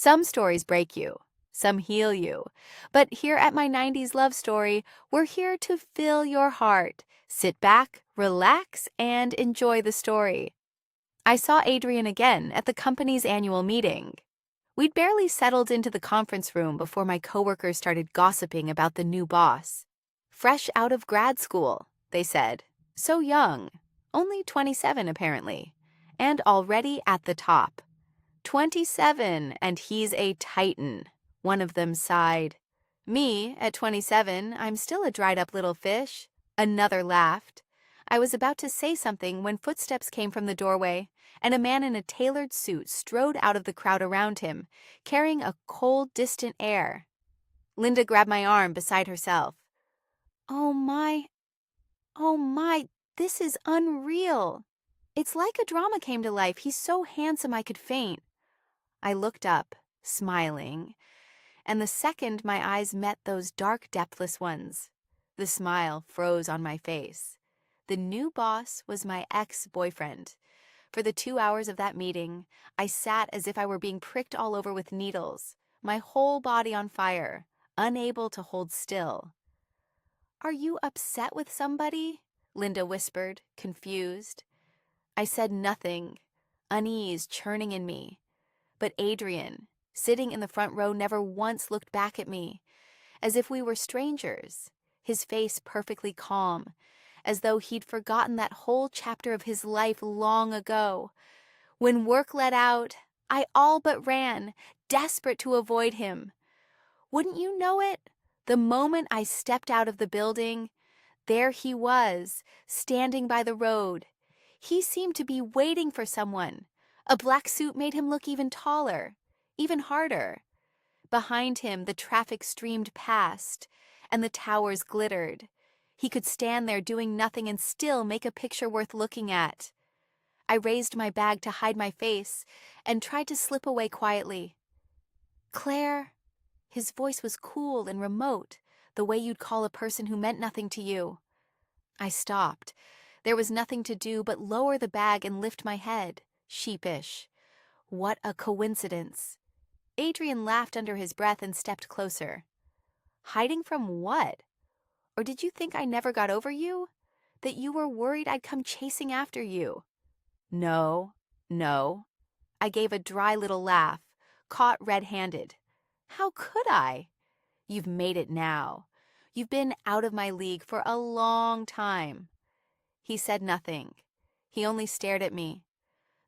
Some stories break you, some heal you. But here at my 90s love story, we're here to fill your heart. Sit back, relax, and enjoy the story. I saw Adrian again at the company's annual meeting. We'd barely settled into the conference room before my coworkers started gossiping about the new boss. Fresh out of grad school, they said. So young. Only 27, apparently. And already at the top. 27, and he's a titan, one of them sighed. Me, at 27, I'm still a dried-up little fish. Another laughed. I was about to say something when footsteps came from the doorway, and a man in a tailored suit strode out of the crowd around him, carrying a cold, distant air. Linda grabbed my arm beside herself. Oh my, this is unreal. It's like a drama came to life. He's so handsome I could faint. I looked up, smiling, and the second my eyes met those dark, depthless ones, the smile froze on my face. The new boss was my ex-boyfriend. For the 2 hours of that meeting, I sat as if I were being pricked all over with needles, my whole body on fire, unable to hold still. "Are you upset with somebody?" Linda whispered, confused. I said nothing, unease churning in me. But Adrian, sitting in the front row, never once looked back at me, as if we were strangers, his face perfectly calm, as though he'd forgotten that whole chapter of his life long ago. When work let out, I all but ran, desperate to avoid him. Wouldn't you know it? The moment I stepped out of the building, there he was, standing by the road. He seemed to be waiting for someone. A black suit made him look even taller, even harder. Behind him, the traffic streamed past, and the towers glittered. He could stand there doing nothing and still make a picture worth looking at. I raised my bag to hide my face and tried to slip away quietly. "Claire," his voice was cool and remote, the way you'd call a person who meant nothing to you. I stopped. There was nothing to do but lower the bag and lift my head, sheepish. What a coincidence. Adrian laughed under his breath and stepped closer. "Hiding from what? Or did you think I never got over you? That you were worried I'd come chasing after you?" No. I gave a dry little laugh, caught red-handed. How could I? You've made it now. You've been out of my league for a long time. He said nothing. He only stared at me.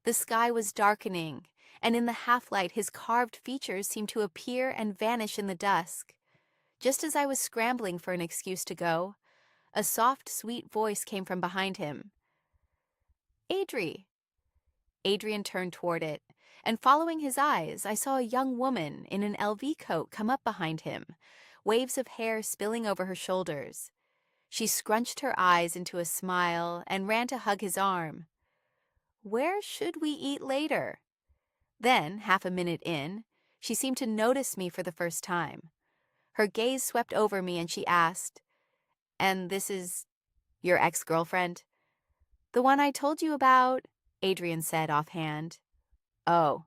The sky was darkening, and in the half-light his carved features seemed to appear and vanish in the dusk. Just as I was scrambling for an excuse to go, a soft, sweet voice came from behind him. "Adri." Adrian turned toward it, and following his eyes, I saw a young woman in an LV coat come up behind him, waves of hair spilling over her shoulders. She scrunched her eyes into a smile and ran to hug his arm. "Where should we eat later?" Then, half a minute in, she seemed to notice me for the first time. Her gaze swept over me and she asked, "And this is your ex-girlfriend?" "The one I told you about," Adrian said offhand. "Oh."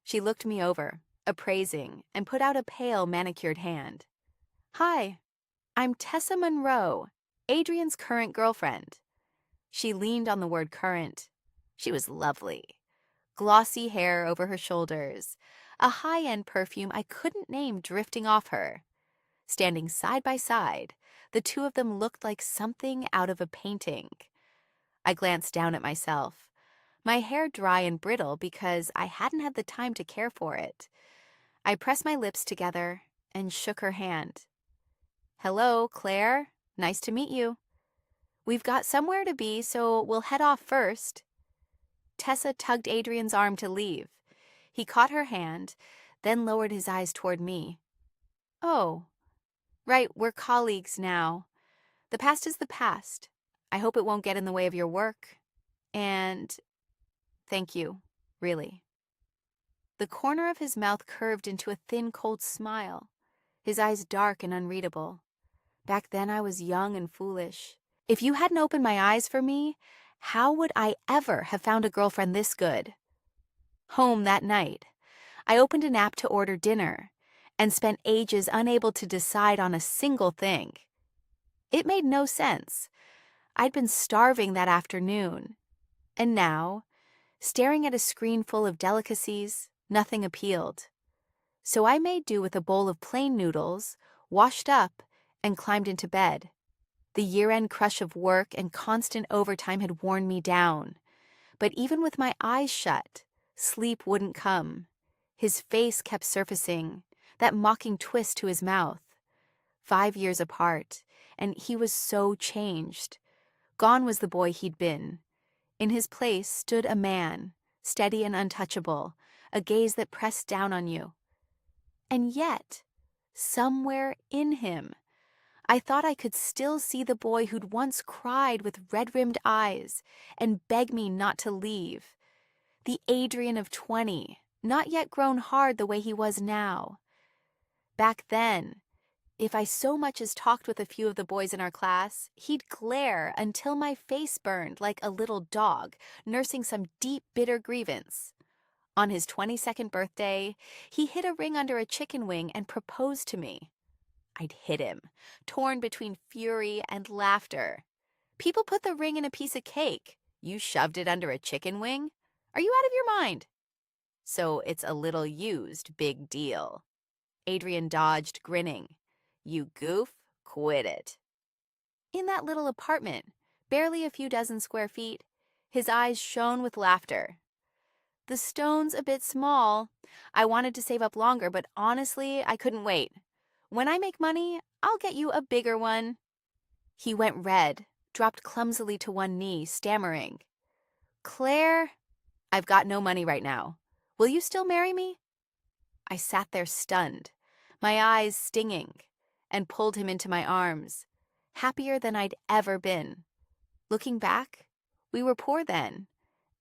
She looked me over, appraising, and put out a pale, manicured hand. "Hi, I'm Tessa Monroe, Adrian's current girlfriend." She leaned on the word current. She was lovely. Glossy hair over her shoulders, a high-end perfume I couldn't name drifting off her. Standing side by side, the two of them looked like something out of a painting. I glanced down at myself, my hair dry and brittle because I hadn't had the time to care for it. I pressed my lips together and shook her hand. "Hello, Claire. Nice to meet you. We've got somewhere to be, so we'll head off first." Tessa tugged Adrian's arm to leave. He caught her hand, then lowered his eyes toward me. "Oh, right, we're colleagues now. The past is the past. I hope it won't get in the way of your work. And thank you, really." The corner of his mouth curved into a thin, cold smile, his eyes dark and unreadable. Back then I was young and foolish. If you hadn't opened my eyes for me, how would I ever have found a girlfriend this good? Home that night, I opened an app to order dinner and spent ages unable to decide on a single thing. It made no sense. I'd been starving that afternoon, and now, staring at a screen full of delicacies, nothing appealed. So I made do with a bowl of plain noodles, washed up, and climbed into bed. The year-end crush of work and constant overtime had worn me down. But even with my eyes shut, sleep wouldn't come. His face kept surfacing, that mocking twist to his mouth. 5 years apart, and he was so changed. Gone was the boy he'd been. In his place stood a man, steady and untouchable, a gaze that pressed down on you. And yet, somewhere in him, I thought I could still see the boy who'd once cried with red-rimmed eyes and begged me not to leave. The Adrian of 20, not yet grown hard the way he was now. Back then, if I so much as talked with a few of the boys in our class, he'd glare until my face burned like a little dog, nursing some deep, bitter grievance. On his 22nd birthday, he hid a ring under a chicken wing and proposed to me. I'd hit him, torn between fury and laughter. People put the ring in a piece of cake. You shoved it under a chicken wing? Are you out of your mind? So it's a little used, big deal. Adrian dodged, grinning. You goof, quit it. In that little apartment, barely a few dozen square feet, his eyes shone with laughter. The stone's a bit small. I wanted to save up longer, but honestly, I couldn't wait. When I make money, I'll get you a bigger one. He went red, dropped clumsily to one knee, stammering. Claire, I've got no money right now. Will you still marry me? I sat there stunned, my eyes stinging, and pulled him into my arms, happier than I'd ever been. Looking back, we were poor then,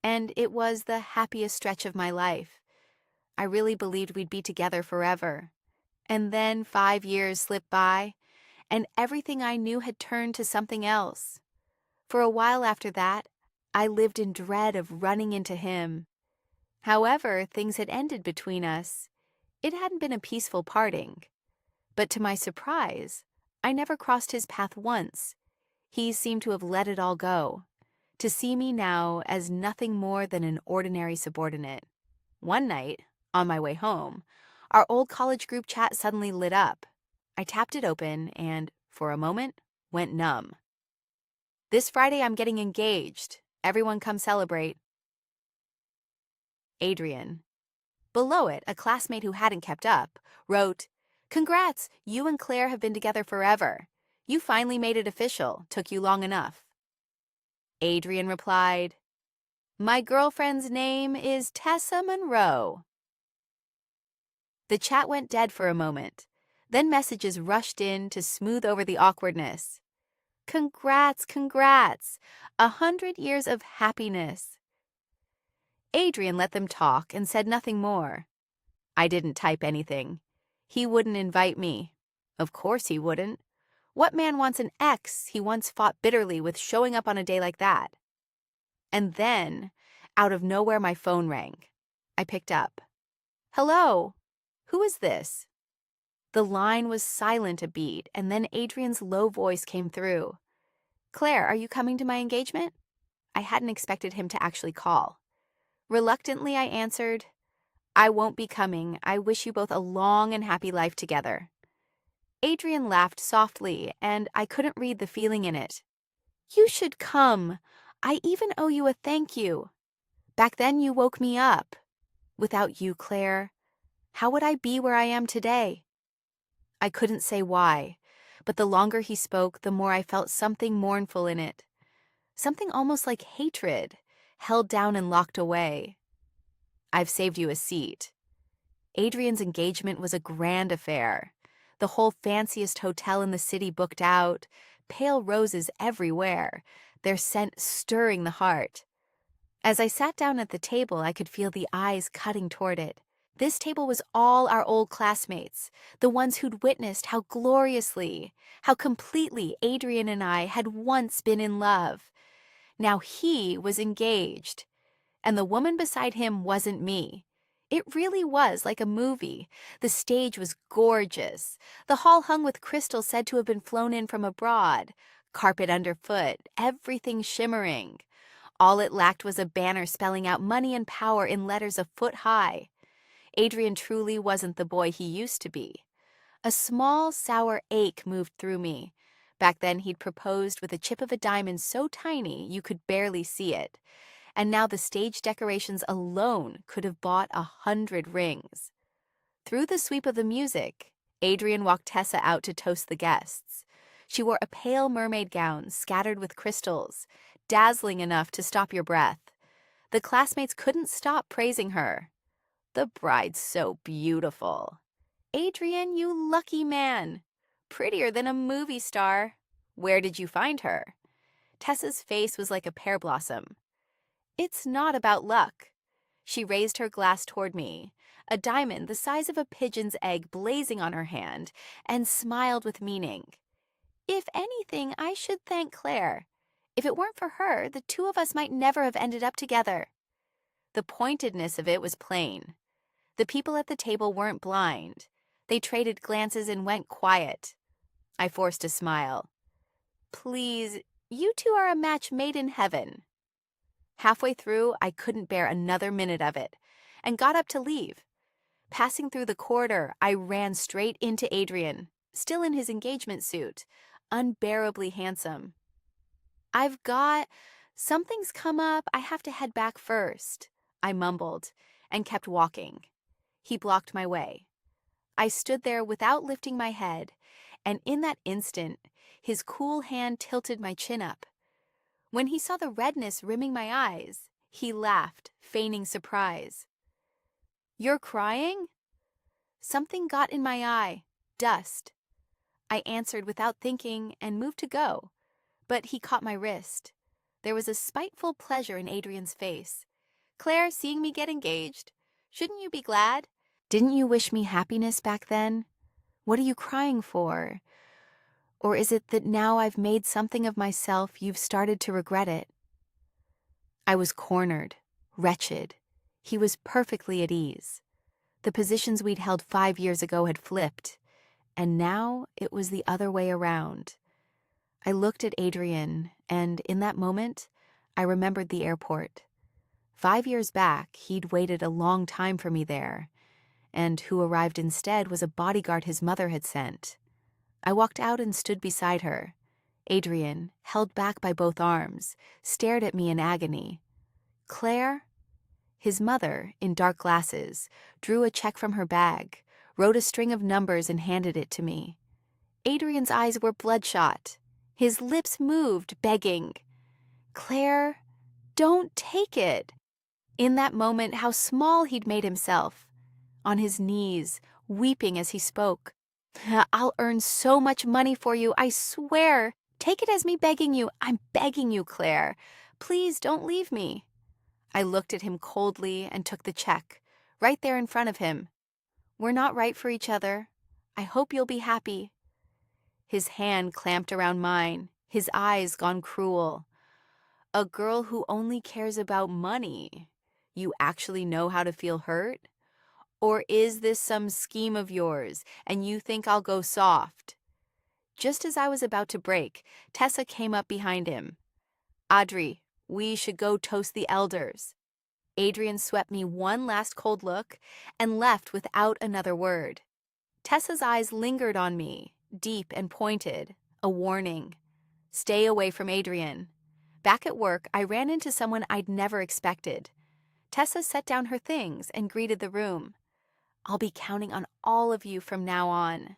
and it was the happiest stretch of my life. I really believed we'd be together forever. And then 5 years slipped by, and everything I knew had turned to something else. For a while after that, I lived in dread of running into him. However, things had ended between us. It hadn't been a peaceful parting. But to my surprise, I never crossed his path once. He seemed to have let it all go, to see me now as nothing more than an ordinary subordinate. One night, on my way home, our old college group chat suddenly lit up. I tapped it open and, for a moment, went numb. This Friday I'm getting engaged. Everyone come celebrate. Adrian. Below it, a classmate who hadn't kept up wrote, Congrats, you and Claire have been together forever. You finally made it official. Took you long enough. Adrian replied, My girlfriend's name is Tessa Monroe. The chat went dead for a moment. Then messages rushed in to smooth over the awkwardness. Congrats, congrats. 100 years of happiness. Adrian let them talk and said nothing more. I didn't type anything. He wouldn't invite me. Of course he wouldn't. What man wants an ex he once fought bitterly with showing up on a day like that? And then, out of nowhere, my phone rang. I picked up. Hello? Who is this? The line was silent a beat, and then Adrian's low voice came through. Claire, are you coming to my engagement? I hadn't expected him to actually call. Reluctantly, I answered, I won't be coming. I wish you both a long and happy life together. Adrian laughed softly, and I couldn't read the feeling in it. You should come. I even owe you a thank you. Back then you woke me up. Without you, Claire, how would I be where I am today? I couldn't say why, but the longer he spoke, the more I felt something mournful in it. Something almost like hatred, held down and locked away. I've saved you a seat. Adrian's engagement was a grand affair. The whole fanciest hotel in the city booked out, pale roses everywhere, their scent stirring the heart. As I sat down at the table, I could feel the eyes cutting toward it. This table was all our old classmates, the ones who'd witnessed how gloriously, how completely Adrian and I had once been in love. Now he was engaged, and the woman beside him wasn't me. It really was like a movie. The stage was gorgeous. The hall hung with crystals said to have been flown in from abroad. Carpet underfoot, everything shimmering. All it lacked was a banner spelling out money and power in letters a foot high. Adrian truly wasn't the boy he used to be. A small, sour ache moved through me. Back then he'd proposed with a chip of a diamond so tiny you could barely see it. And now the stage decorations alone could have bought 100 rings. Through the sweep of the music, Adrian walked Tessa out to toast the guests. She wore a pale mermaid gown scattered with crystals, dazzling enough to stop your breath. The classmates couldn't stop praising her. The bride's so beautiful. Adrian, you lucky man. Prettier than a movie star. Where did you find her? Tessa's face was like a pear blossom. It's not about luck. She raised her glass toward me, a diamond the size of a pigeon's egg blazing on her hand, and smiled with meaning. If anything, I should thank Claire. If it weren't for her, the two of us might never have ended up together. The pointedness of it was plain. The people at the table weren't blind. They traded glances and went quiet. I forced a smile. Please, you two are a match made in heaven. Halfway through, I couldn't bear another minute of it, and got up to leave. Passing through the corridor, I ran straight into Adrian, still in his engagement suit, unbearably handsome. Something's come up, I have to head back first, I mumbled, and kept walking. He blocked my way. I stood there without lifting my head, and in that instant, his cool hand tilted my chin up. When he saw the redness rimming my eyes, he laughed, feigning surprise. You're crying? Something got in my eye. Dust. I answered without thinking and moved to go, but he caught my wrist. There was a spiteful pleasure in Adrian's face. Claire, seeing me get engaged, shouldn't you be glad? Didn't you wish me happiness back then? What are you crying for? Or is it that now I've made something of myself, you've started to regret it? I was cornered, wretched. He was perfectly at ease. The positions we'd held 5 years ago had flipped, and now it was the other way around. I looked at Adrian, and in that moment, I remembered the airport. 5 years back, he'd waited a long time for me there, and who arrived instead was a bodyguard his mother had sent. I walked out and stood beside her. Adrian, held back by both arms, stared at me in agony. Claire? His mother, in dark glasses, drew a check from her bag, wrote a string of numbers and handed it to me. Adrian's eyes were bloodshot. His lips moved, begging. Claire, don't take it. In that moment, how small he'd made himself. On his knees, weeping as he spoke. I'll earn so much money for you, I swear. Take it as me begging you. I'm begging you, Claire. Please don't leave me. I looked at him coldly and took the check, right there in front of him. We're not right for each other. I hope you'll be happy. His hand clamped around mine, his eyes gone cruel. A girl who only cares about money. You actually know how to feel hurt? Or is this some scheme of yours, and you think I'll go soft? Just as I was about to break, Tessa came up behind him. Audrey, we should go toast the elders. Adrian swept me one last cold look and left without another word. Tessa's eyes lingered on me, deep and pointed, a warning. Stay away from Adrian. Back at work, I ran into someone I'd never expected. Tessa set down her things and greeted the room. I'll be counting on all of you from now on.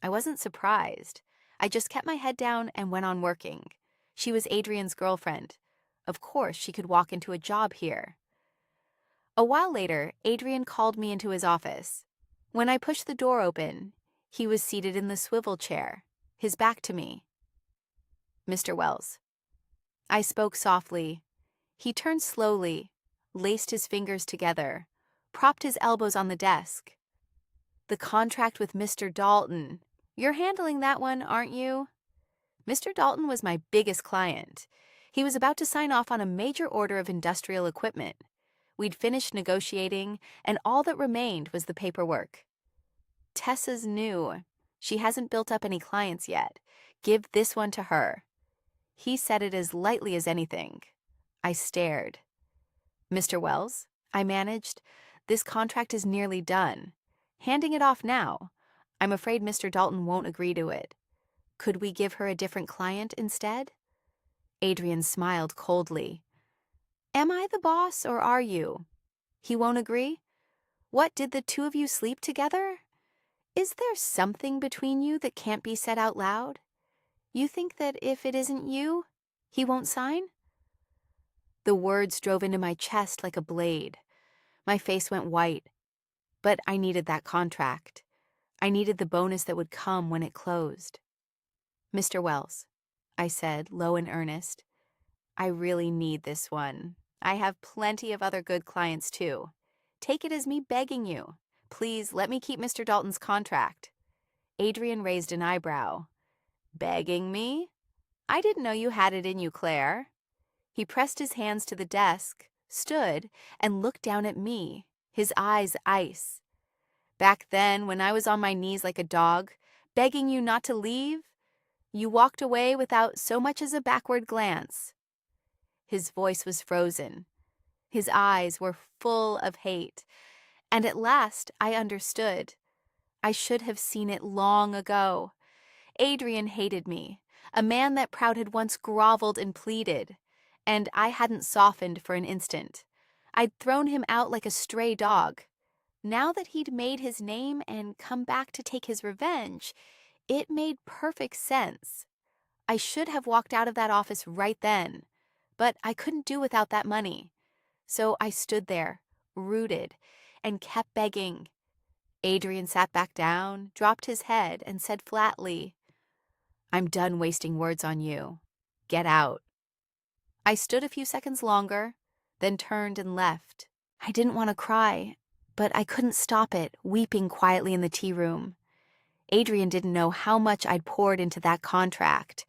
I wasn't surprised. I just kept my head down and went on working. She was Adrian's girlfriend. Of course, she could walk into a job here. A while later, Adrian called me into his office. When I pushed the door open, he was seated in the swivel chair, his back to me. Mr. Wells. I spoke softly. He turned slowly, laced his fingers together, propped his elbows on the desk. The contract with Mr. Dalton. You're handling that one, aren't you? Mr. Dalton was my biggest client. He was about to sign off on a major order of industrial equipment. We'd finished negotiating, and all that remained was the paperwork. Tessa's new. She hasn't built up any clients yet. Give this one to her. He said it as lightly as anything. I stared. Mr. Wells, I managed, this contract is nearly done. Handing it off now. I'm afraid Mr. Dalton won't agree to it. Could we give her a different client instead? Adrian smiled coldly. Am I the boss or are you? He won't agree? What, did the two of you sleep together? Is there something between you that can't be said out loud? You think that if it isn't you, he won't sign? The words drove into my chest like a blade. My face went white. But I needed that contract. I needed the bonus that would come when it closed. Mr. Wells, I said, low and earnest, I really need this one. I have plenty of other good clients too. Take it as me begging you. Please let me keep Mr. Dalton's contract. Adrian raised an eyebrow. Begging me? I didn't know you had it in you, Claire. He pressed his hands to the desk, stood, and looked down at me, his eyes ice. Back then, when I was on my knees like a dog, begging you not to leave, you walked away without so much as a backward glance. His voice was frozen. His eyes were full of hate. And at last I understood. I should have seen it long ago. Adrian hated me, a man that Proud had once groveled and pleaded, and I hadn't softened for an instant. I'd thrown him out like a stray dog. Now that he'd made his name and come back to take his revenge, it made perfect sense. I should have walked out of that office right then, but I couldn't do without that money. So I stood there, rooted, and kept begging. Adrian sat back down, dropped his head, and said flatly, I'm done wasting words on you. Get out. I stood a few seconds longer, then turned and left. I didn't want to cry, but I couldn't stop it, weeping quietly in the tea room. Adrian didn't know how much I'd poured into that contract.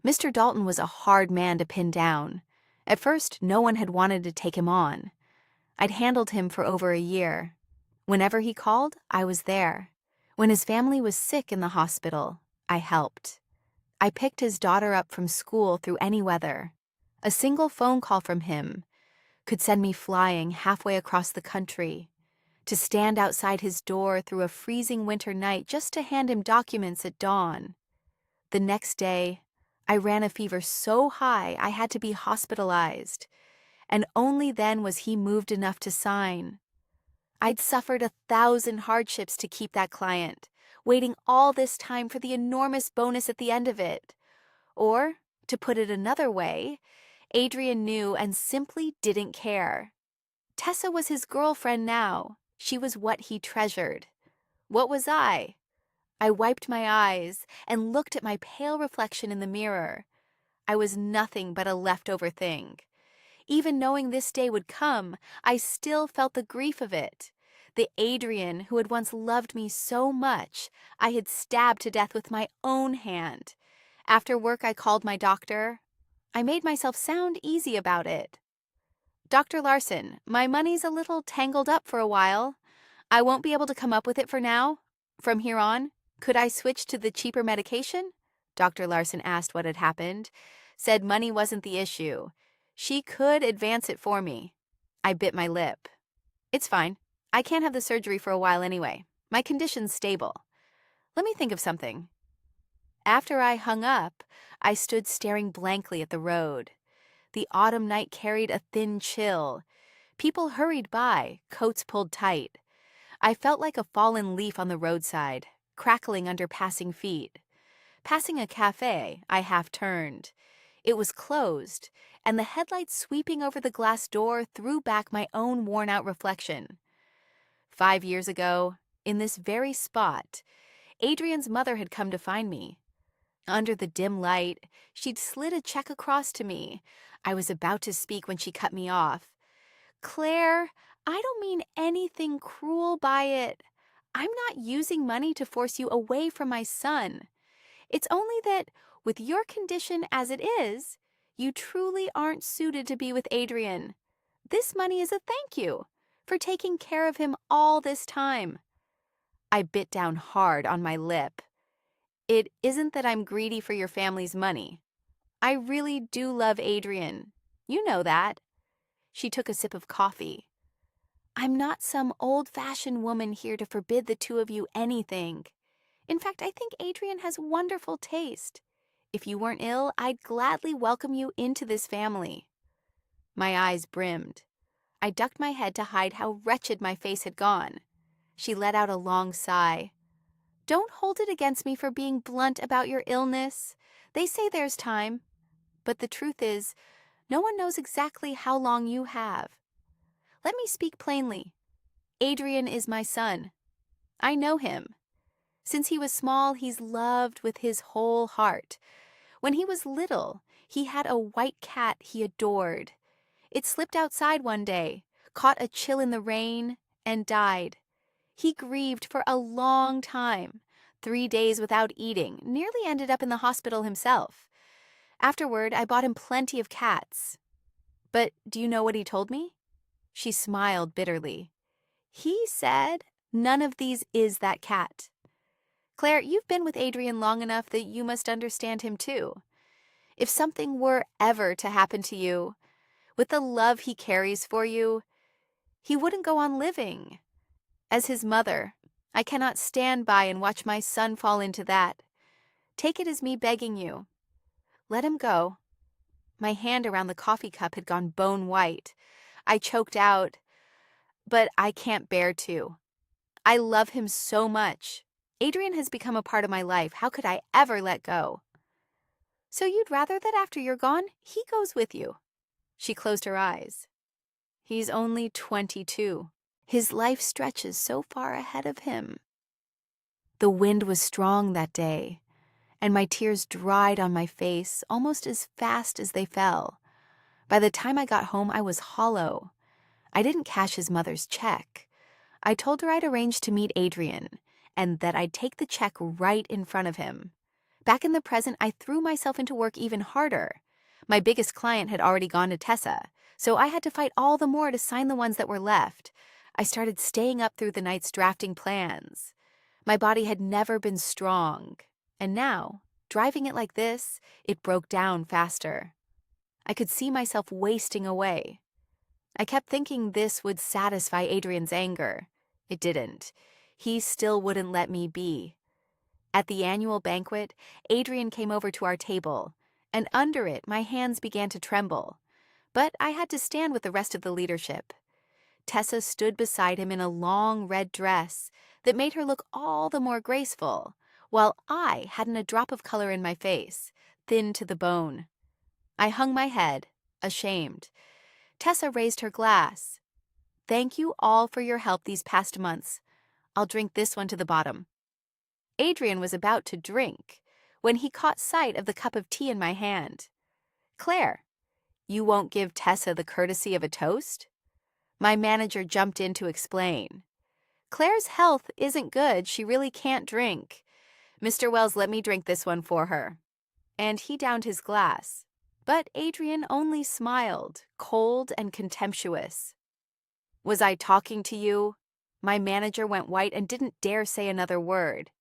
Mr. Dalton was a hard man to pin down. At first, no one had wanted to take him on. I'd handled him for over a year. Whenever he called, I was there. When his family was sick in the hospital, I helped. I picked his daughter up from school through any weather. A single phone call from him could send me flying halfway across the country, to stand outside his door through a freezing winter night just to hand him documents at dawn. The next day, I ran a fever so high I had to be hospitalized, and only then was he moved enough to sign. I'd suffered 1,000 hardships to keep that client, waiting all this time for the enormous bonus at the end of it. Or, to put it another way, Adrian knew and simply didn't care. Tessa was his girlfriend now. She was what he treasured. What was I? I wiped my eyes and looked at my pale reflection in the mirror. I was nothing but a leftover thing. Even knowing this day would come, I still felt the grief of it. The Adrian who had once loved me so much, I had stabbed to death with my own hand. After work, I called my doctor. I made myself sound easy about it. Dr. Larson, my money's a little tangled up for a while. I won't be able to come up with it for now. From here on, could I switch to the cheaper medication? Dr. Larson asked what had happened, said money wasn't the issue. She could advance it for me. I bit my lip. It's fine. I can't have the surgery for a while anyway. My condition's stable. Let me think of something. After I hung up, I stood staring blankly at the road. The autumn night carried a thin chill. People hurried by, coats pulled tight. I felt like a fallen leaf on the roadside, crackling under passing feet. Passing a cafe, I half turned. It was closed, and the headlights sweeping over the glass door threw back my own worn-out reflection. 5 years ago, in this very spot, Adrian's mother had come to find me. Under the dim light, she'd slid a check across to me. I was about to speak when she cut me off. Claire, I don't mean anything cruel by it. I'm not using money to force you away from my son. It's only that, with your condition as it is, you truly aren't suited to be with Adrian. This money is a thank you for taking care of him all this time. I bit down hard on my lip. It isn't that I'm greedy for your family's money. I really do love Adrian. You know that. She took a sip of coffee. I'm not some old-fashioned woman here to forbid the two of you anything. In fact, I think Adrian has wonderful taste. If you weren't ill, I'd gladly welcome you into this family. My eyes brimmed. I ducked my head to hide how wretched my face had gone. She let out a long sigh. Don't hold it against me for being blunt about your illness. They say there's time. But the truth is, no one knows exactly how long you have. Let me speak plainly. Adrian is my son. I know him. Since he was small, he's loved with his whole heart. When he was little, he had a white cat he adored. It slipped outside one day, caught a chill in the rain, and died. He grieved for a long time, 3 days without eating, nearly ended up in the hospital himself. Afterward, I bought him plenty of cats. But do you know what he told me? She smiled bitterly. He said, none of these is that cat. Claire, you've been with Adrian long enough that you must understand him too. If something were ever to happen to you, with the love he carries for you, he wouldn't go on living. As his mother, I cannot stand by and watch my son fall into that. Take it as me begging you. Let him go. My hand around the coffee cup had gone bone white. I choked out, but I can't bear to. I love him so much. Adrian has become a part of my life. How could I ever let go? So you'd rather that after you're gone, he goes with you? She closed her eyes. He's only 22. His life stretches so far ahead of him. The wind was strong that day, and my tears dried on my face almost as fast as they fell. By the time I got home, I was hollow. I didn't cash his mother's check. I told her I'd arranged to meet Adrian, and that I'd take the check right in front of him. Back in the present, I threw myself into work even harder. My biggest client had already gone to Tessa, so I had to fight all the more to sign the ones that were left. I started staying up through the nights drafting plans. My body had never been strong, and now, driving it like this, it broke down faster. I could see myself wasting away. I kept thinking this would satisfy Adrian's anger. It didn't. He still wouldn't let me be. At the annual banquet, Adrian came over to our table, and under it my hands began to tremble. But I had to stand with the rest of the leadership. Tessa stood beside him in a long red dress that made her look all the more graceful, while I hadn't a drop of color in my face, thin to the bone. I hung my head, ashamed. Tessa raised her glass. Thank you all for your help these past months. I'll drink this one to the bottom. Adrian was about to drink when he caught sight of the cup of tea in my hand. Claire, you won't give Tessa the courtesy of a toast? My manager jumped in to explain. Claire's health isn't good. She really can't drink. Mr. Wells let me drink this one for her. And he downed his glass. But Adrian only smiled, cold and contemptuous. Was I talking to you? My manager went white and didn't dare say another word.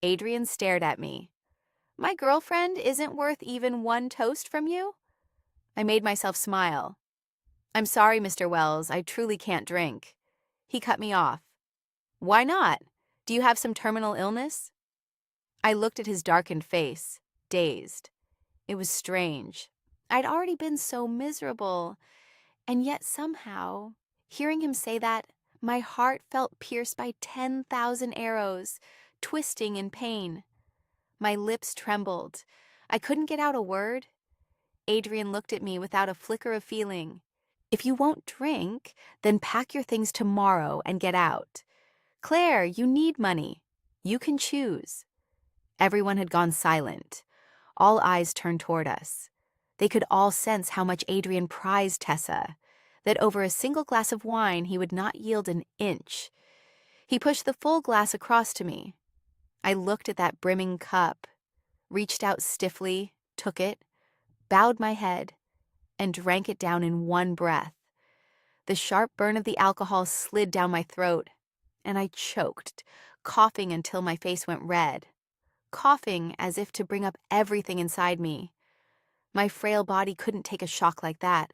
Adrian stared at me. My girlfriend isn't worth even one toast from you? I made myself smile. I'm sorry, Mr. Wells, I truly can't drink. He cut me off. Why not? Do you have some terminal illness? I looked at his darkened face, dazed. It was strange. I'd already been so miserable, and yet somehow, hearing him say that, my heart felt pierced by 10,000 arrows, twisting in pain. My lips trembled. I couldn't get out a word. Adrian looked at me without a flicker of feeling. If you won't drink, then pack your things tomorrow and get out. Claire, you need money. You can choose. Everyone had gone silent. All eyes turned toward us. They could all sense how much Adrian prized Tessa, that over a single glass of wine he would not yield an inch. He pushed the full glass across to me. I looked at that brimming cup, reached out stiffly, took it, bowed my head, and drank it down in one breath. The sharp burn of the alcohol slid down my throat, and I choked, coughing until my face went red, coughing as if to bring up everything inside me. My frail body couldn't take a shock like that.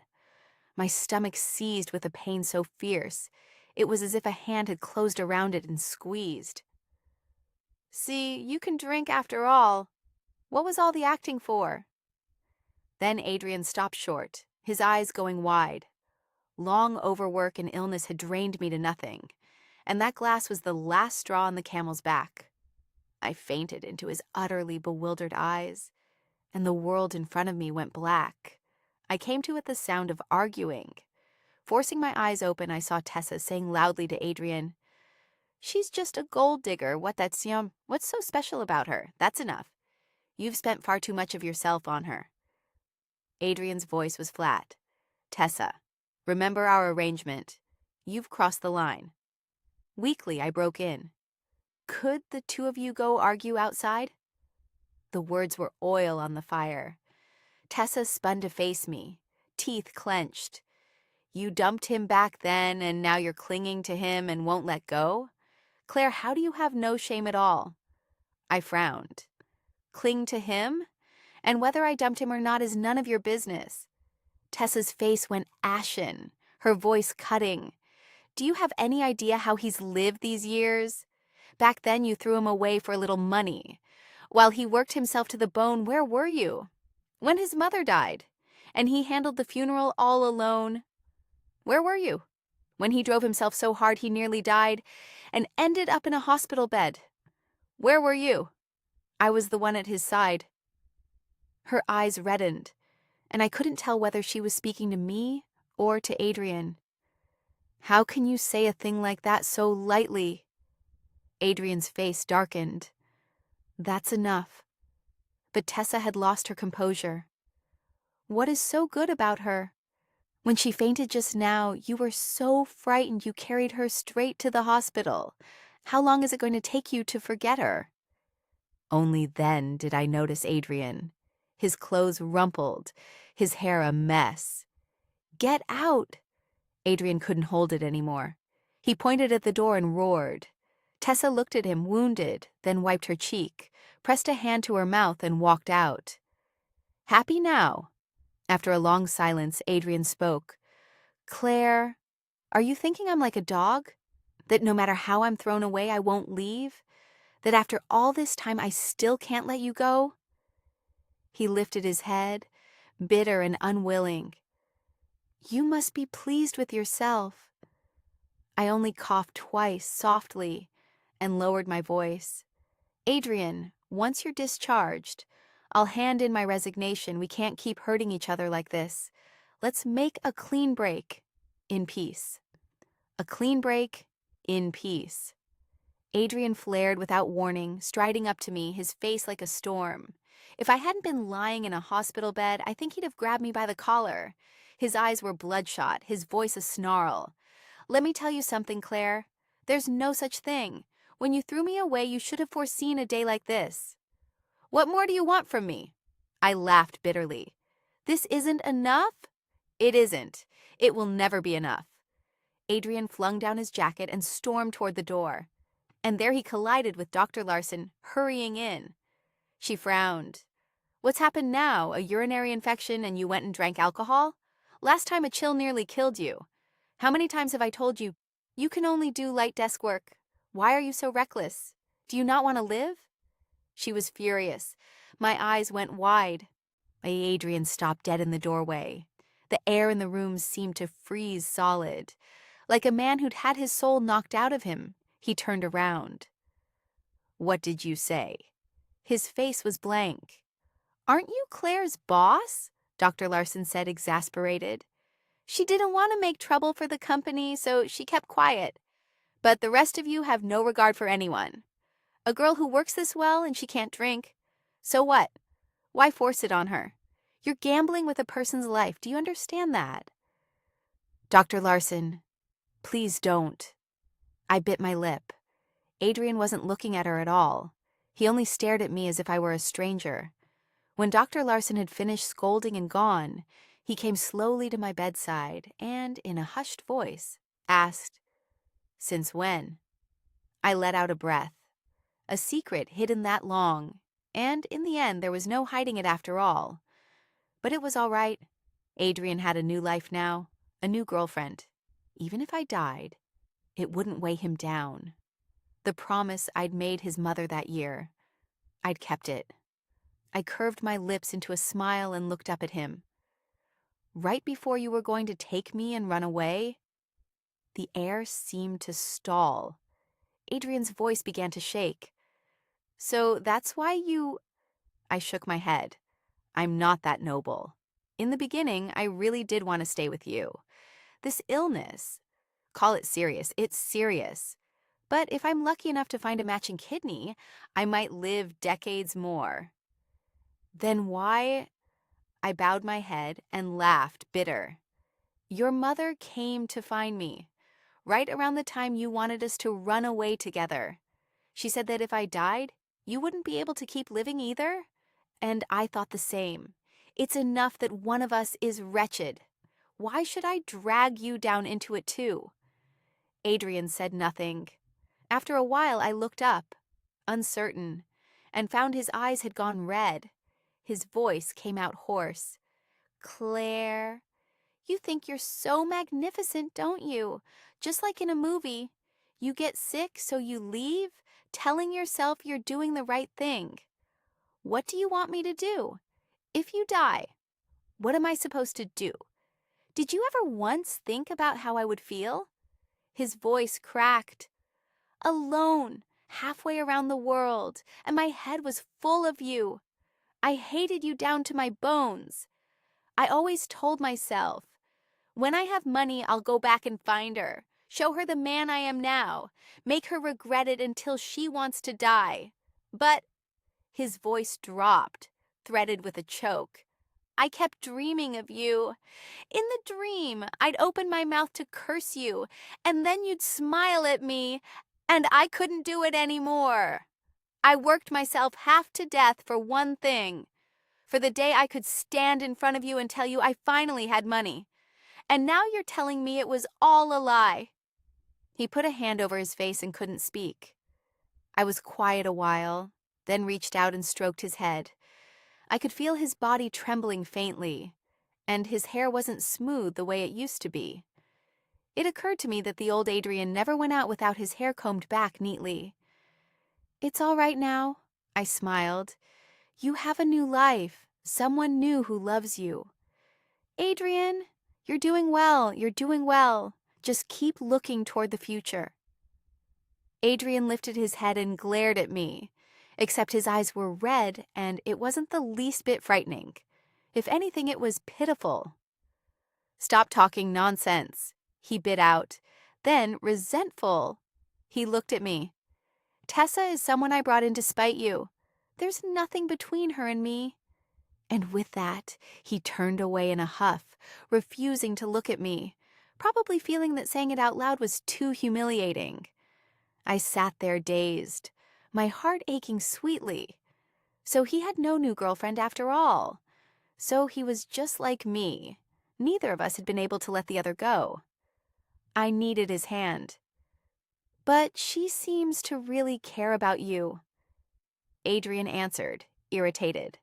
My stomach seized with a pain so fierce, it was as if a hand had closed around it and squeezed. "See, you can drink after all. What was all the acting for?" Then Adrian stopped short, his eyes going wide. Long overwork and illness had drained me to nothing, and that glass was the last straw on the camel's back. I fainted into his utterly bewildered eyes, and the world in front of me went black. I came to at the sound of arguing. Forcing my eyes open, I saw Tessa saying loudly to Adrian, "She's just a gold digger, what's so special about her? That's enough. You've spent far too much of yourself on her." Adrian's voice was flat. "Tessa, remember our arrangement. You've crossed the line." Weakly, I broke in. "Could the two of you go argue outside?" The words were oil on the fire. Tessa spun to face me, teeth clenched. "You dumped him back then, and now you're clinging to him and won't let go? Claire, how do you have no shame at all?" I frowned. "Cling to him? And whether I dumped him or not is none of your business." Tessa's face went ashen, her voice cutting. "Do you have any idea how he's lived these years? Back then you threw him away for a little money. While he worked himself to the bone, where were you? When his mother died, and he handled the funeral all alone, where were you? When he drove himself so hard he nearly died and ended up in a hospital bed, where were you? I was the one at his side." Her eyes reddened, and I couldn't tell whether she was speaking to me or to Adrian. "How can you say a thing like that so lightly?" Adrian's face darkened. "That's enough." But Tessa had lost her composure. "What is so good about her? When she fainted just now, you were so frightened you carried her straight to the hospital. How long is it going to take you to forget her?" Only then did I notice Adrian, his clothes rumpled, his hair a mess. "Get out!" Adrian couldn't hold it anymore. He pointed at the door and roared. Tessa looked at him, wounded, then wiped her cheek, pressed a hand to her mouth, and walked out. "Happy now?" After a long silence, Adrian spoke. "Claire, are you thinking I'm like a dog? That no matter how I'm thrown away, I won't leave? That after all this time, I still can't let you go?" He lifted his head, bitter and unwilling. "You must be pleased with yourself." I only coughed twice, softly, and lowered my voice. "Adrian, once you're discharged, I'll hand in my resignation. We can't keep hurting each other like this. Let's make a clean break, in peace." A clean break, in peace. Adrian flared without warning, striding up to me, his face like a storm. If I hadn't been lying in a hospital bed, I think he'd have grabbed me by the collar. His eyes were bloodshot, his voice a snarl. "Let me tell you something, Claire. There's no such thing. When you threw me away, you should have foreseen a day like this." "What more do you want from me?" I laughed bitterly. "This isn't enough?" "It isn't. It will never be enough." Adrian flung down his jacket and stormed toward the door. And there he collided with Dr. Larson, hurrying in. She frowned. "What's happened now? A urinary infection and you went and drank alcohol? Last time a chill nearly killed you. How many times have I told you, you can only do light desk work? Why are you so reckless? Do you not want to live?" She was furious. My eyes went wide. Adrian stopped dead in the doorway. The air in the room seemed to freeze solid. Like a man who'd had his soul knocked out of him, he turned around. "What did you say?" His face was blank. "Aren't you Claire's boss?" Dr. Larson said, exasperated. "She didn't want to make trouble for the company, so she kept quiet. But the rest of you have no regard for anyone. A girl who works this well and she can't drink. So what? Why force it on her? You're gambling with a person's life. Do you understand that?" "Dr. Larson, please don't." I bit my lip. Adrian wasn't looking at her at all. He only stared at me as if I were a stranger. When Dr. Larson had finished scolding and gone, He came slowly to my bedside and, in a hushed voice, asked, "Since when?" I let out a breath. A secret hidden that long, and in the end there was no hiding it after all. But it was all right. Adrian had a new life now, a new girlfriend. Even if I died, it wouldn't weigh him down. The promise I'd made his mother that year, I'd kept it. I curved my lips into a smile and looked up at him. Right before you were going to take me and run away, the air seemed to stall. Adrian's voice began to shake. "So that's why you—" I shook my head. "I'm not that noble. In the beginning, I really did want to stay with you. This illness, call it serious, it's serious. But if I'm lucky enough to find a matching kidney, I might live decades more." "Then why—" I bowed my head and laughed, bitter. "Your mother came to find me, right around the time you wanted us to run away together. She said that if I died, you wouldn't be able to keep living either. And I thought the same. It's enough that one of us is wretched. Why should I drag you down into it too?" Adrian said nothing. After a while, I looked up, uncertain, and found his eyes had gone red. His voice came out hoarse. "Claire, you think you're so magnificent, don't you? Just like in a movie. You get sick, so you leave, telling yourself you're doing the right thing. What do you want me to do? If you die, what am I supposed to do? Did you ever once think about how I would feel?" His voice cracked. "Alone, halfway around the world, and my head was full of you. I hated you down to my bones. I always told myself, when I have money, I'll go back and find her, show her the man I am now, make her regret it until she wants to die. But—" his voice dropped, threaded with a choke. "I kept dreaming of you. In the dream, I'd open my mouth to curse you, and then you'd smile at me, and I couldn't do it anymore. I worked myself half to death for one thing, for the day I could stand in front of you and tell you I finally had money. And now you're telling me it was all a lie." He put a hand over his face and couldn't speak. I was quiet a while, then reached out and stroked his head. I could feel his body trembling faintly, and his hair wasn't smooth the way it used to be. It occurred to me that the old Adrian never went out without his hair combed back neatly. "It's all right now," I smiled. "You have a new life, someone new who loves you. Adrian, you're doing well, you're doing well. Just keep looking toward the future." Adrian lifted his head and glared at me, except his eyes were red, and it wasn't the least bit frightening. If anything, it was pitiful. "Stop talking nonsense," he bit out. Then, resentful, he looked at me. "Tessa is someone I brought in to spite you. There's nothing between her and me." And with that, he turned away in a huff, refusing to look at me, probably feeling that saying it out loud was too humiliating. I sat there dazed, my heart aching sweetly. So he had no new girlfriend after all. So he was just like me. Neither of us had been able to let the other go. I needed his hand. "But she seems to really care about you," Adrian answered, irritated.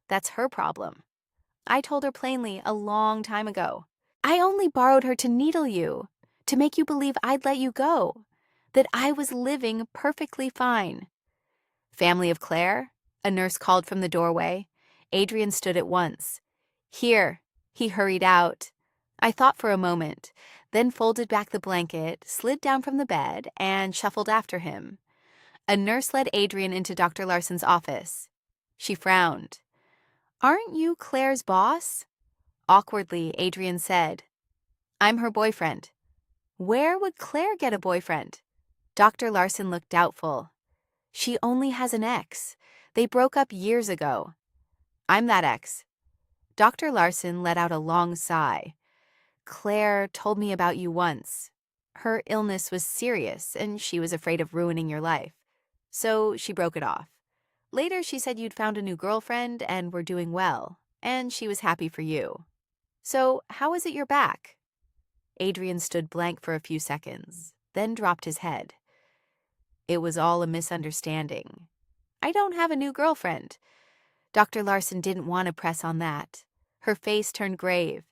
"That's her problem. I told her plainly a long time ago. I only borrowed her to needle you, to make you believe I'd let you go, that I was living perfectly fine." "Family of Claire?" a nurse called from the doorway. Adrian stood at once. "Here." He hurried out. I thought for a moment, then folded back the blanket, slid down from the bed, and shuffled after him. A nurse led Adrian into Dr. Larson's office. She frowned. "Aren't you Claire's boss?" Awkwardly, Adrian said, "I'm her boyfriend." "Where would Claire get a boyfriend?" Dr. Larson looked doubtful. "She only has an ex. They broke up years ago." "I'm that ex." Dr. Larson let out a long sigh. "Claire told me about you once. Her illness was serious, and she was afraid of ruining your life. So she broke it off. Later, she said you'd found a new girlfriend and were doing well, and she was happy for you." So, how is it you're back? Adrian stood blank for a few seconds, then dropped his head. It was all a misunderstanding. I don't have a new girlfriend. Dr. Larson didn't want to press on that. Her face turned grave.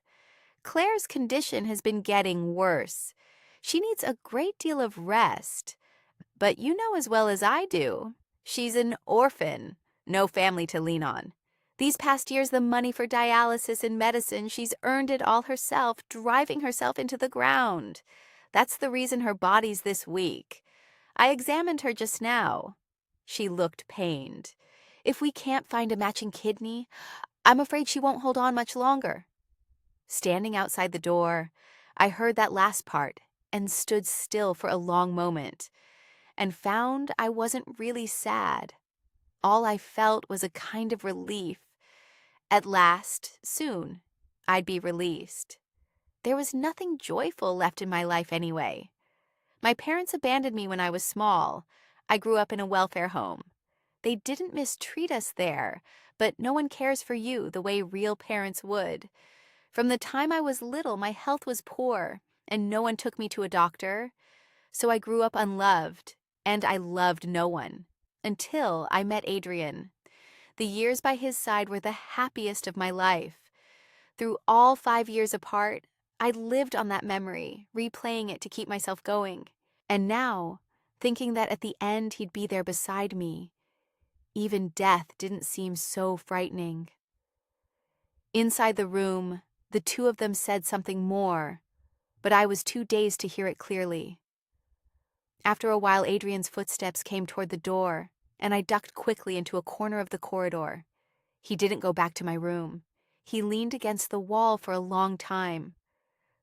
Claire's condition has been getting worse. She needs a great deal of rest. But you know as well as I do, she's an orphan, no family to lean on. These past years, the money for dialysis and medicine, she's earned it all herself, driving herself into the ground. That's the reason her body's this weak. I examined her just now. She looked pained. If we can't find a matching kidney, I'm afraid she won't hold on much longer. Standing outside the door, I heard that last part and stood still for a long moment and found I wasn't really sad. All I felt was a kind of relief. At last, soon, I'd be released. There was nothing joyful left in my life anyway. My parents abandoned me when I was small. I grew up in a welfare home. They didn't mistreat us there, but no one cares for you the way real parents would. From the time I was little, my health was poor, and no one took me to a doctor. So I grew up unloved, and I loved no one, until I met Adrian. The years by his side were the happiest of my life. Through all 5 years apart, I lived on that memory, replaying it to keep myself going. And now, thinking that at the end he'd be there beside me, even death didn't seem so frightening. Inside the room, the two of them said something more, but I was too dazed to hear it clearly. After a while, Adrian's footsteps came toward the door, and I ducked quickly into a corner of the corridor. He didn't go back to my room. He leaned against the wall for a long time.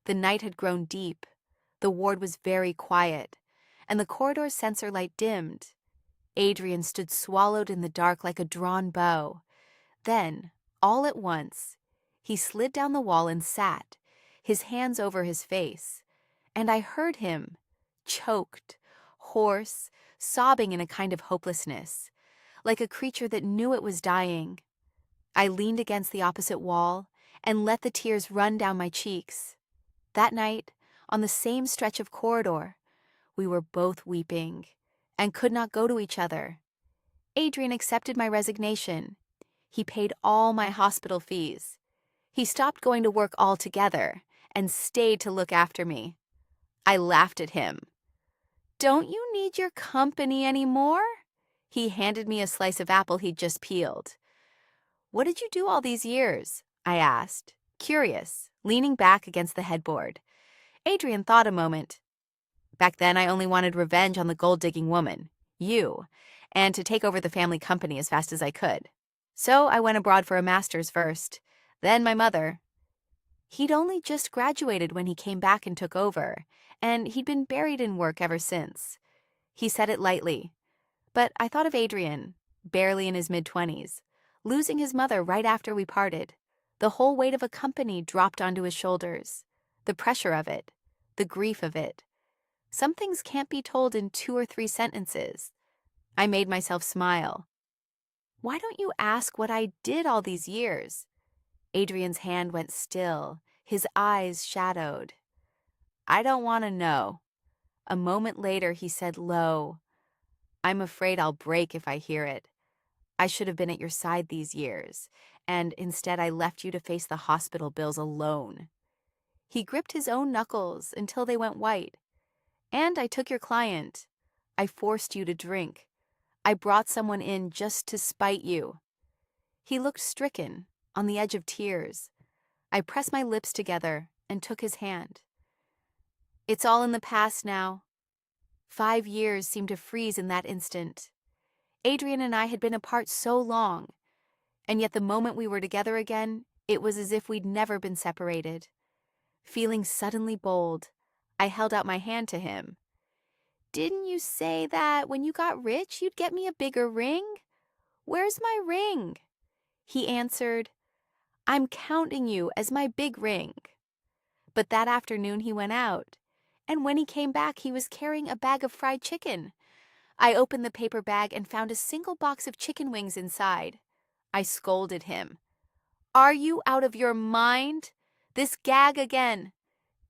The night had grown deep. The ward was very quiet, and the corridor's sensor light dimmed. Adrian stood swallowed in the dark like a drawn bow. Then, all at once, he slid down the wall and sat, his hands over his face, and I heard him, choked, hoarse, sobbing in a kind of hopelessness, like a creature that knew it was dying. I leaned against the opposite wall and let the tears run down my cheeks. That night, on the same stretch of corridor, we were both weeping and could not go to each other. Adrian accepted my resignation. He paid all my hospital fees. He stopped going to work altogether and stayed to look after me. I laughed at him. "Don't you need your company anymore?" He handed me a slice of apple he'd just peeled. "What did you do all these years?" I asked, curious, leaning back against the headboard. Adrian thought a moment. "Back then, I only wanted revenge on the gold-digging woman, you, and to take over the family company as fast as I could. So I went abroad for a master's first, then my mother." He'd only just graduated when he came back and took over, and he'd been buried in work ever since. He said it lightly, but I thought of Adrian, barely in his mid-20s, losing his mother right after we parted. The whole weight of a company dropped onto his shoulders. The pressure of it, the grief of it. Some things can't be told in 2 or 3 sentences. I made myself smile. "Why don't you ask what I did all these years?" Adrian's hand went still, his eyes shadowed. "I don't want to know." A moment later, he said low, "I'm afraid I'll break if I hear it. I should have been at your side these years, and instead I left you to face the hospital bills alone." He gripped his own knuckles until they went white. "And I took your client. I forced you to drink. I brought someone in just to spite you." He looked stricken, on the edge of tears. I pressed my lips together and took his hand. "It's all in the past now." 5 years seemed to freeze in that instant. Adrian and I had been apart so long, and yet the moment we were together again, it was as if we'd never been separated. Feeling suddenly bold, I held out my hand to him. "Didn't you say that when you got rich you'd get me a bigger ring? Where's my ring?" He answered, "I'm counting you as my big ring." But that afternoon he went out, and when he came back he was carrying a bag of fried chicken. I opened the paper bag and found a single box of chicken wings inside. I scolded him. "Are you out of your mind? This gag again.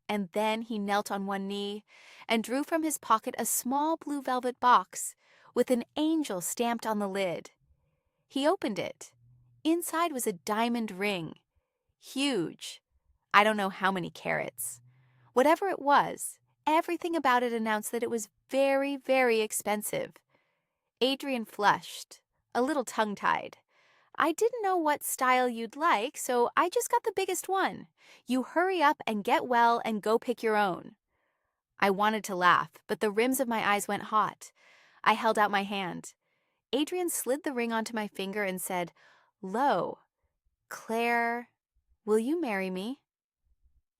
And then he knelt on one knee and drew from his pocket a small blue velvet box with an angel stamped on the lid. He opened it. Inside was a diamond ring. Huge. I don't know how many carats. Whatever it was, everything about it announced that it was very, very expensive. Adrian flushed, a little tongue-tied. I didn't know what style you'd like, so I just got the biggest one. You hurry up and get well and go pick your own. I wanted to laugh, but the rims of my eyes went hot. I held out my hand. Adrian slid the ring onto my finger and said, "Lo, Claire, will you marry me?"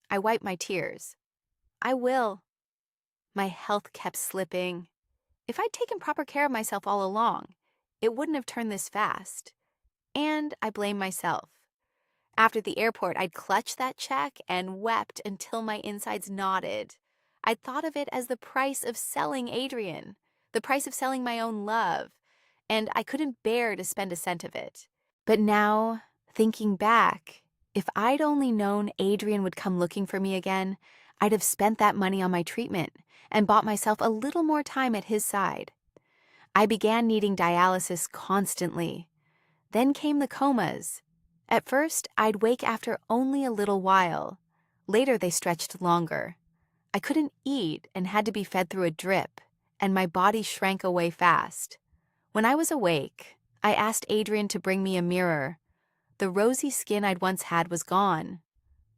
I wiped my tears. "I will." My health kept slipping. If I'd taken proper care of myself all along, it wouldn't have turned this fast. And I blamed myself. After the airport, I'd clutched that check and wept until my insides knotted. I'd thought of it as the price of selling Adrian, the price of selling my own love, and I couldn't bear to spend a cent of it. But now, thinking back, if I'd only known Adrian would come looking for me again, I'd have spent that money on my treatment and bought myself a little more time at his side. I began needing dialysis constantly. Then came the comas. At first, I'd wake after only a little while. Later, they stretched longer. I couldn't eat and had to be fed through a drip, and my body shrank away fast. When I was awake, I asked Adrian to bring me a mirror. The rosy skin I'd once had was gone.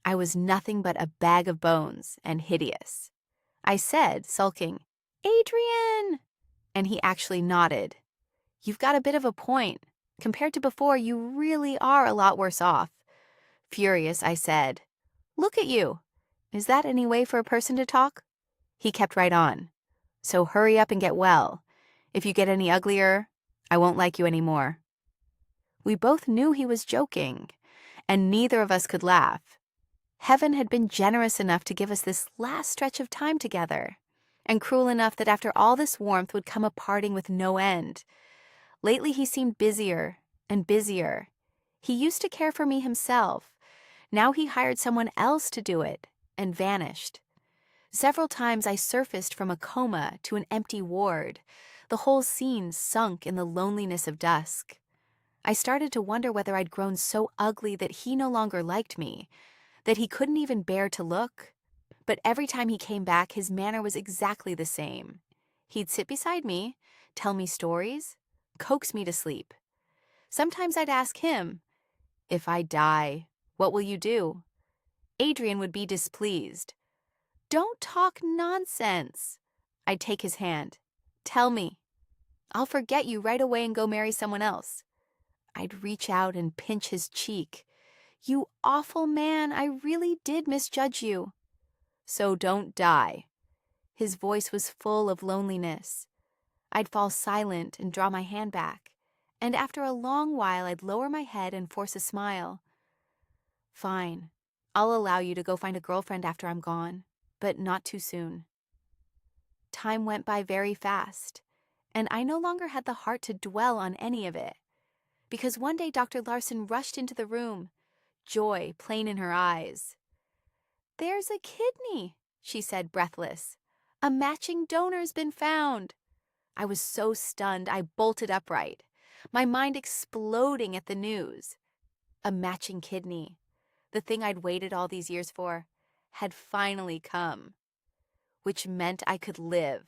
I was nothing but a bag of bones and hideous. I said, sulking, "Adrian!" And he actually nodded. "You've got a bit of a point. Compared to before, you really are a lot worse off." Furious, I said, "Look at you. Is that any way for a person to talk?" He kept right on. "So hurry up and get well. If you get any uglier, I won't like you anymore." We both knew he was joking, and neither of us could laugh. Heaven had been generous enough to give us this last stretch of time together, and cruel enough that after all this warmth would come a parting with no end. Lately he seemed busier and busier. He used to care for me himself. Now he hired someone else to do it and vanished. Several times I surfaced from a coma to an empty ward, the whole scene sunk in the loneliness of dusk. I started to wonder whether I'd grown so ugly that he no longer liked me, that he couldn't even bear to look. But every time he came back, his manner was exactly the same. He'd sit beside me, tell me stories, coax me to sleep. Sometimes I'd ask him, "If I die, what will you do?" Adrian would be displeased. "Don't talk nonsense." I'd take his hand. "Tell me. I'll forget you right away and go marry someone else." I'd reach out and pinch his cheek. "You awful man, I really did misjudge you." "So don't die." His voice was full of loneliness. I'd fall silent and draw my hand back, and after a long while I'd lower my head and force a smile. "Fine, I'll allow you to go find a girlfriend after I'm gone, but not too soon." Time went by very fast, and I no longer had the heart to dwell on any of it, because one day Dr. Larson rushed into the room, joy plain in her eyes. "There's a kidney," she said, breathless. "A matching donor's been found." I was so stunned I bolted upright, my mind exploding at the news. A matching kidney, the thing I'd waited all these years for, had finally come, which meant I could live.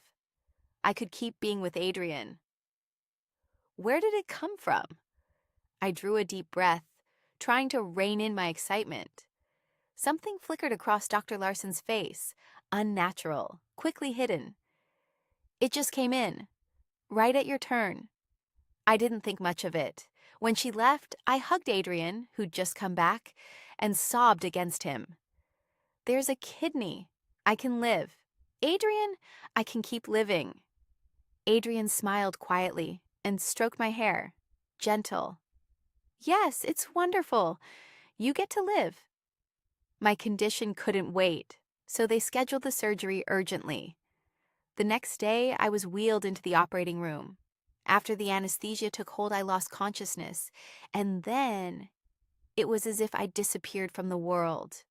I could keep being with Adrian. Where did it come from? I drew a deep breath, trying to rein in my excitement. Something flickered across Dr. Larson's face, unnatural, quickly hidden. "It just came in. Right at your turn." I didn't think much of it. When she left, I hugged Adrian, who'd just come back, and sobbed against him. "There's a kidney. I can live. Adrian, I can keep living." Adrian smiled quietly and stroked my hair, gentle. "Yes, it's wonderful. You get to live." My condition couldn't wait, so they scheduled the surgery urgently. The next day, I was wheeled into the operating room. After the anesthesia took hold, I lost consciousness, and then it was as if I disappeared from the world.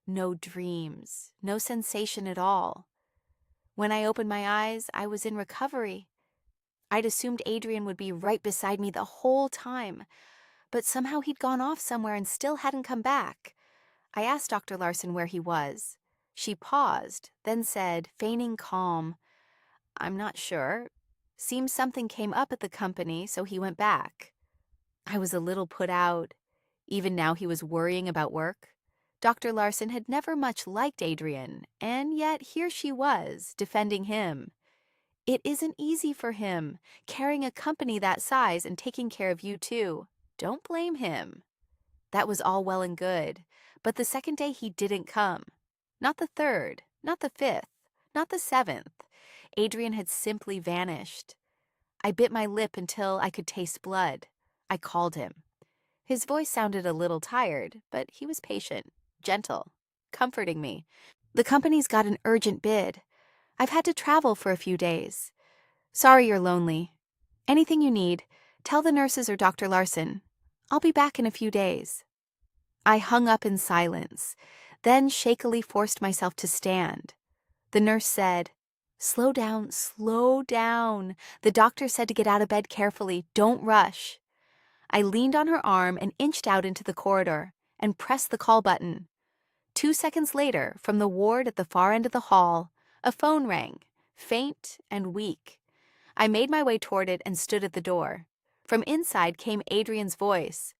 No dreams, no sensation at all. When I opened my eyes, I was in recovery. I'd assumed Adrian would be right beside me the whole time, but somehow he'd gone off somewhere and still hadn't come back. I asked Dr. Larson where he was. She paused, then said, feigning calm, "I'm not sure. Seems something came up at the company, so he went back." I was a little put out. Even now he was worrying about work. Dr. Larson had never much liked Adrian, and yet here she was, defending him. It isn't easy for him, carrying a company that size and taking care of you too. Don't blame him. That was all well and good, but the second day he didn't come. Not the third, not the fifth, not the seventh. Adrian had simply vanished. I bit my lip until I could taste blood. I called him. His voice sounded a little tired, but he was patient, gentle, comforting me. "The company's got an urgent bid. I've had to travel for a few days. Sorry you're lonely. Anything you need, tell the nurses or Dr. Larson. I'll be back in a few days." I hung up in silence, then shakily forced myself to stand. The nurse said, "Slow down, slow down. The doctor said to get out of bed carefully. Don't rush." I leaned on her arm and inched out into the corridor and pressed the call button. 2 seconds later, from the ward at the far end of the hall, a phone rang, faint and weak. I made my way toward it and stood at the door. From inside came Adrian's voice.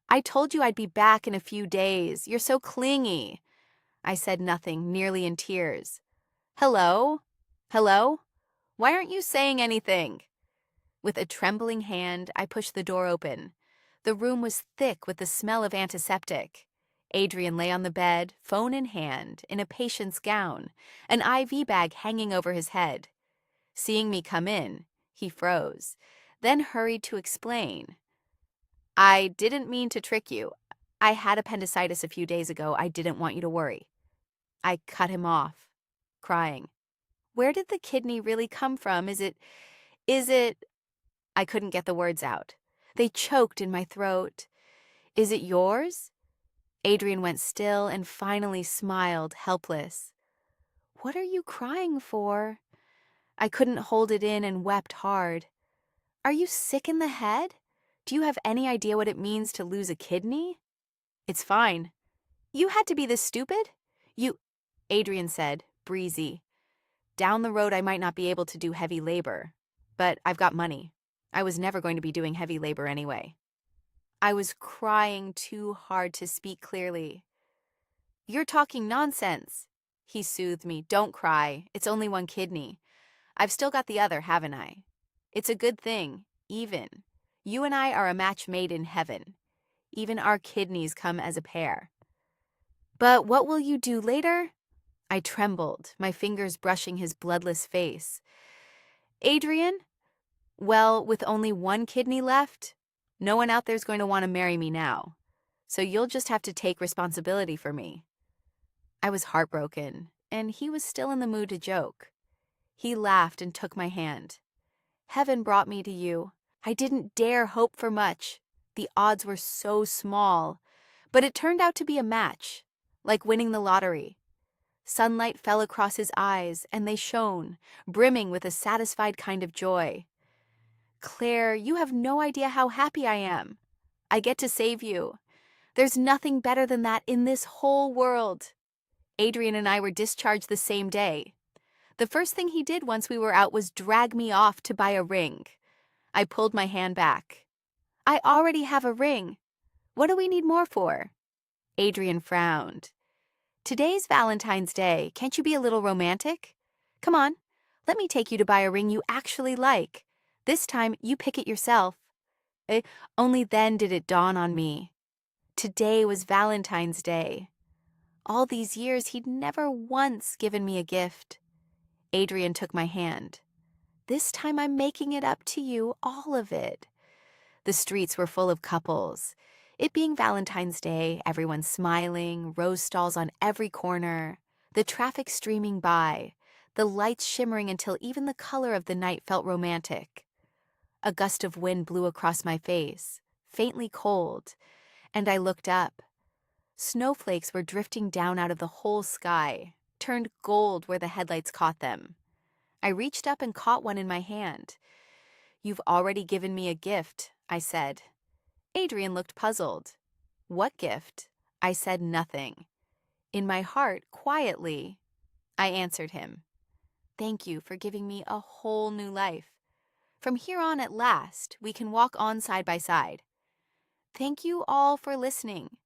"I told you I'd be back in a few days. You're so clingy." I said nothing, nearly in tears. "Hello? Hello? Why aren't you saying anything?" With a trembling hand, I pushed the door open. The room was thick with the smell of antiseptic. Adrian lay on the bed, phone in hand, in a patient's gown, an IV bag hanging over his head. Seeing me come in, he froze, then hurried to explain. "I didn't mean to trick you. I had appendicitis a few days ago. I didn't want you to worry." I cut him off, crying. "Where did the kidney really come from? Is it... I couldn't get the words out. They choked in my throat. "Is it yours?" Adrian went still and finally smiled, helpless. "What are you crying for?" I couldn't hold it in and wept hard. "Are you sick in the head? Do you have any idea what it means to lose a kidney?" "It's fine." "You had to be this stupid?" Adrian said, breezy. "Down the road I might not be able to do heavy labor, but I've got money. I was never going to be doing heavy labor anyway." I was crying too hard to speak clearly. "You're talking nonsense." He soothed me. "Don't cry. It's only one kidney. I've still got the other, haven't I? It's a good thing, even. You and I are a match made in heaven. Even our kidneys come as a pair." "But what will you do later?" I trembled, my fingers brushing his bloodless face. "Adrian? Well, with only one kidney left, no one out there's going to want to marry me now. So you'll just have to take responsibility for me." I was heartbroken, and he was still in the mood to joke. He laughed and took my hand. "Heaven brought me to you. I didn't dare hope for much. The odds were so small. But it turned out to be a match, like winning the lottery." Sunlight fell across his eyes, and they shone, brimming with a satisfied kind of joy. "Claire, you have no idea how happy I am. I get to save you. There's nothing better than that in this whole world." Adrian and I were discharged the same day. The first thing he did once we were out was drag me off to buy a ring. I pulled my hand back. "I already have a ring. What do we need more for?" Adrian frowned. "Today's Valentine's Day. Can't you be a little romantic? Come on, let me take you to buy a ring you actually like. This time, you pick it yourself." Only then did it dawn on me. Today was Valentine's Day. All these years, he'd never once given me a gift. Adrian took my hand. "This time I'm making it up to you, all of it." The streets were full of couples. It being Valentine's Day, everyone smiling, rose stalls on every corner, the traffic streaming by, the lights shimmering until even the color of the night felt romantic. A gust of wind blew across my face, faintly cold, and I looked up. Snowflakes were drifting down out of the whole sky, turned gold where the headlights caught them. I reached up and caught one in my hand. "You've already given me a gift," I said. Adrian looked puzzled. "What gift?" I said nothing. In my heart, quietly, I answered him. "Thank you for giving me a whole new life. From here on, at last, we can walk on side by side. Thank you all for listening.